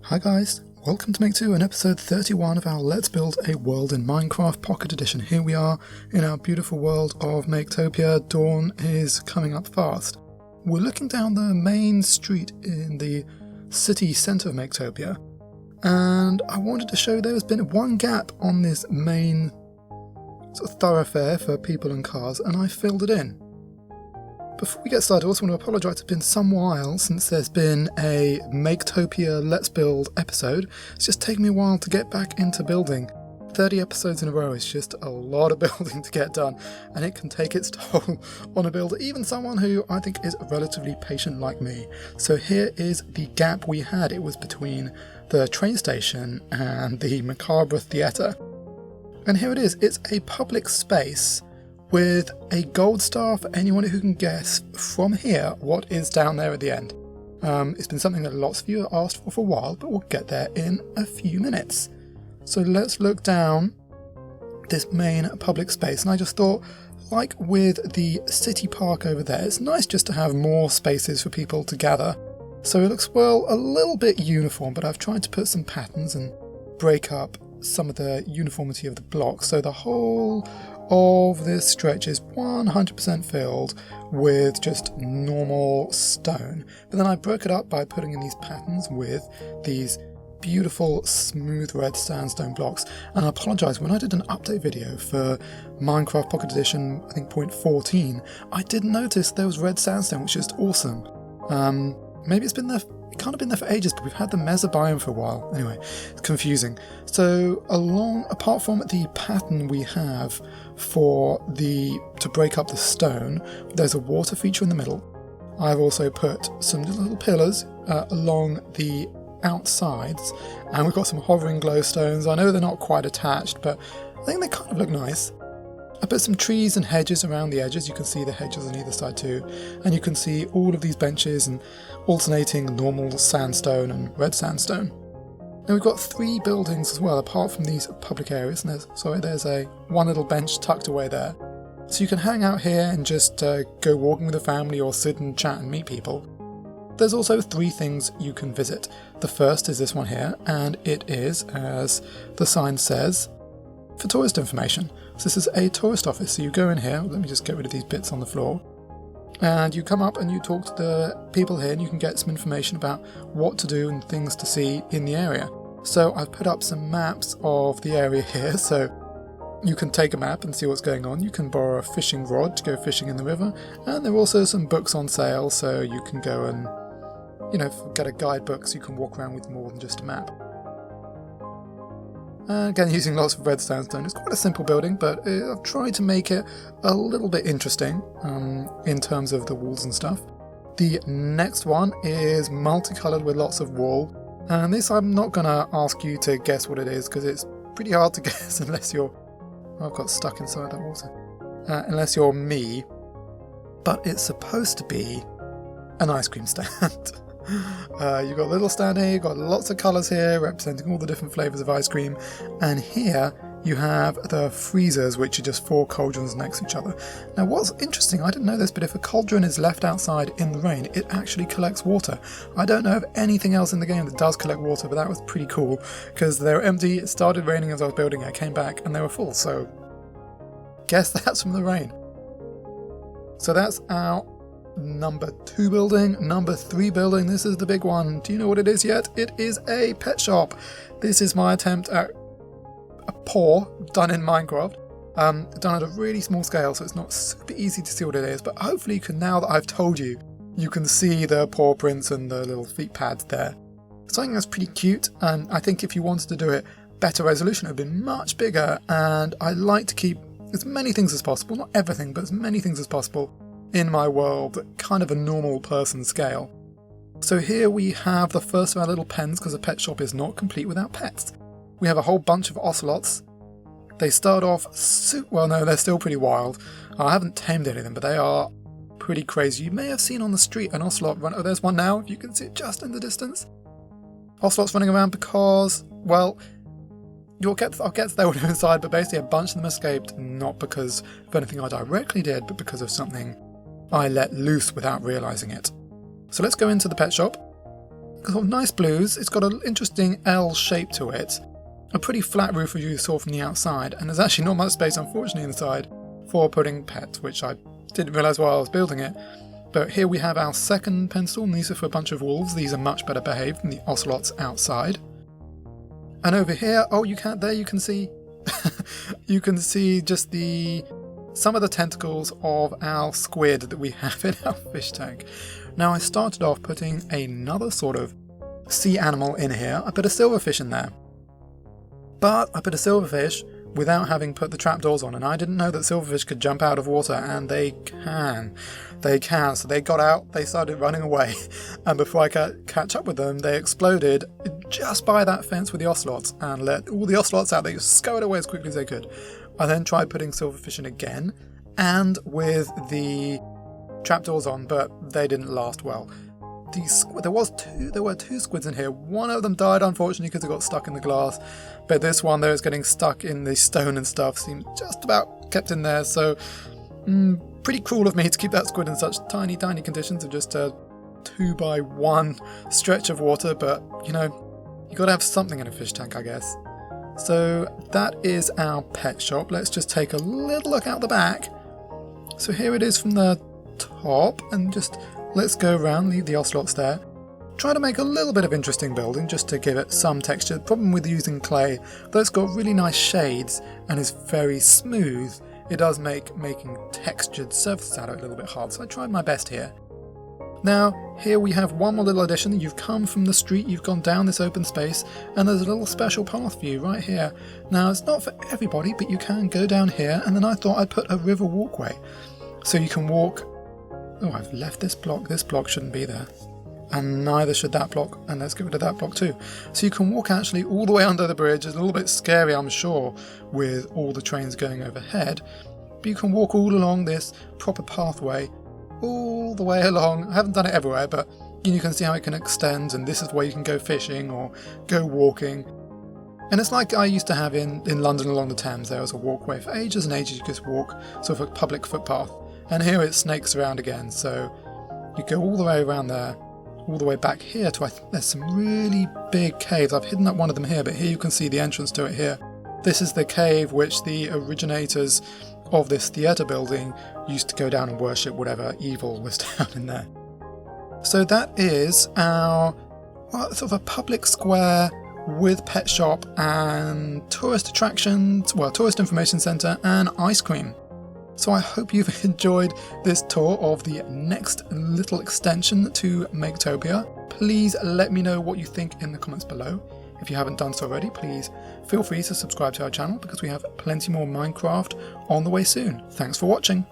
Hi guys, welcome to Make2 and episode 31 of our Let's Build a World in Minecraft Pocket Edition. Here we are in our beautiful world of Maketopia. Dawn is coming up fast. We're looking down the main street in the city centre of Maketopia, and I wanted to show there's been one gap on this main sort of thoroughfare for people and cars, and I filled it in. Before we get started, I also want to apologise. It's been some while since there's been a Maketopia Let's Build episode. It's just taken me a while to get back into building. 30 episodes in a row is just a lot of building to get done, and it can take its toll on a builder, even someone who I think is relatively patient like me. So here is the gap we had. It was between the train station and the Macabre Theatre. And here it is. It's a public space with a gold star for anyone who can guess from here what is down there at the end. It's been something that lots of you have asked for a while, but we'll get there in a few minutes. So let's look down this main public space, and I just thought, like with the city park over there, it's nice just to have more spaces for people to gather. So it looks, well, a little bit uniform, but I've tried to put some patterns and break up some of the uniformity of the blocks, so the whole of this stretch is 100% filled with just normal stone. But then I broke it up by putting in these patterns with these beautiful smooth red sandstone blocks. And I apologise, when I did an update video for Minecraft Pocket Edition, I think 0.14, I did notice there was red sandstone, which is awesome. Maybe it's been there, it can't have been there for ages, but we've had the Mesa biome for a while. Anyway, it's confusing. So apart from the pattern we have to break up the stone, there's a water feature in the middle. I've also put some little pillars along the outsides, and we've got some hovering glowstones. I know they're not quite attached, but I think they kind of look nice. I put some trees and hedges around the edges. You can see the hedges on either side too, and you can see all of these benches and alternating normal sandstone and red sandstone. Now we've got 3 buildings as well, apart from these public areas, and there's one little bench tucked away there. So you can hang out here and just go walking with a family, or sit and chat and meet people. There's also 3 things you can visit. The first is this one here, and it is, as the sign says, for tourist information. So this is a tourist office, so you go in here, let me just get rid of these bits on the floor, and you come up and you talk to the people here, and you can get some information about what to do and things to see in the area. So I've put up some maps of the area here, so you can take a map and see what's going on. You can borrow a fishing rod to go fishing in the river, and there are also some books on sale, so you can go and, get a guidebook so you can walk around with more than just a map. Again, using lots of red sandstone. It's quite a simple building, but I've tried to make it a little bit interesting in terms of the walls and stuff. The next one is multicoloured with lots of wool, and this I'm not going to ask you to guess what it is, because it's pretty hard to guess unless you're... I've got stuck inside that water. Unless you're me, but it's supposed to be an ice cream stand. You've got a little stand here, you've got lots of colours here representing all the different flavours of ice cream, and here you have the freezers, which are just 4 cauldrons next to each other. Now what's interesting, I didn't know this, but if a cauldron is left outside in the rain, it actually collects water. I don't know of anything else in the game that does collect water, but that was pretty cool, because they were empty, it started raining as I was building it, I came back and they were full, so guess that's from the rain. So that's our number 2 building. Number 3 building, this is the big one. Do you know what it is yet? It is a pet shop. This is my attempt at a paw done in Minecraft, done at a really small scale, so it's not super easy to see what it is, but hopefully you can, now that I've told you, you can see the paw prints and the little feet pads there. Something that's pretty cute, and I think if you wanted to do it better resolution, it would have been much bigger, and I like to keep as many things as possible, not everything, but as many things as possible in my world, kind of a normal person scale. So here we have the first of our little pens, because a pet shop is not complete without pets. We have a whole bunch of ocelots. They start off well, no, they're still pretty wild. I haven't tamed any of them, but they are pretty crazy. You may have seen on the street an ocelot run. Oh, there's one now, if you can see it just in the distance. Ocelots running around because, well, I'll get to that one inside, but basically a bunch of them escaped, not because of anything I directly did, but because of something I let loose without realising it. So let's go into the pet shop. got nice blues. It's got an interesting L shape to it. A pretty flat roof as you saw from the outside, and there's actually not much space, unfortunately, inside for putting pets, which I didn't realise while I was building it. But here we have our second pencil, and these are for a bunch of wolves. These are much better behaved than the ocelots outside. And over here, oh, you can see you can see just some of the tentacles of our squid that we have in our fish tank. Now I started off putting another sort of sea animal in here. I put a silverfish in there. But I put a silverfish without having put the trapdoors on, and I didn't know that silverfish could jump out of water, and they can. So they got out, they started running away, and before I could catch up with them, they exploded just by that fence with the ocelots and let all the ocelots out. They scurried away as quickly as they could. I then tried putting silverfish in again, and with the trapdoors on, but they didn't last well. There were two squids in here. One of them died, unfortunately, because it got stuck in the glass, but this one there is getting stuck in the stone and stuff. Seemed just about kept in there, so pretty cruel of me to keep that squid in such tiny conditions of just a 2x1 stretch of water, but you know, you gotta have something in a fish tank, I guess. So that is our pet shop. Let's just take a little look out the back. So here it is from the top, and just let's go around, leave the ocelots there. Try to make a little bit of interesting building just to give it some texture. The problem with using clay, though it's got really nice shades and is very smooth, it does make making textured surfaces out of it a little bit hard, so I tried my best here. Now, here we have one more little addition. You've come from the street, you've gone down this open space, and there's a little special path for you right here. Now, it's not for everybody, but you can go down here, and then I thought I'd put a river walkway. So you can walk... Oh, I've left this block. This block shouldn't be there. And neither should that block, and let's get rid of that block too. So you can walk actually all the way under the bridge. It's a little bit scary, I'm sure, with all the trains going overhead. But you can walk all along this proper pathway, all the way along. I haven't done it everywhere, but you can see how it can extend, and this is where you can go fishing or go walking. And it's like I used to have in London along the Thames. There was a walkway for ages and ages. You could just walk, sort of a public footpath. And here it snakes around again, so you go all the way around there, all the way back here to, I think there's some really big caves. I've hidden up one of them here, but here you can see the entrance to it here. This is the cave which the originators of this theatre building used to go down and worship whatever evil was down in there. So that is our sort of a public square with pet shop and tourist attractions, tourist information centre and ice cream. So I hope you've enjoyed this tour of the next little extension to Maketopia. Please let me know what you think in the comments below. If you haven't done so already, please feel free to subscribe to our channel because we have plenty more Minecraft on the way soon. Thanks for watching.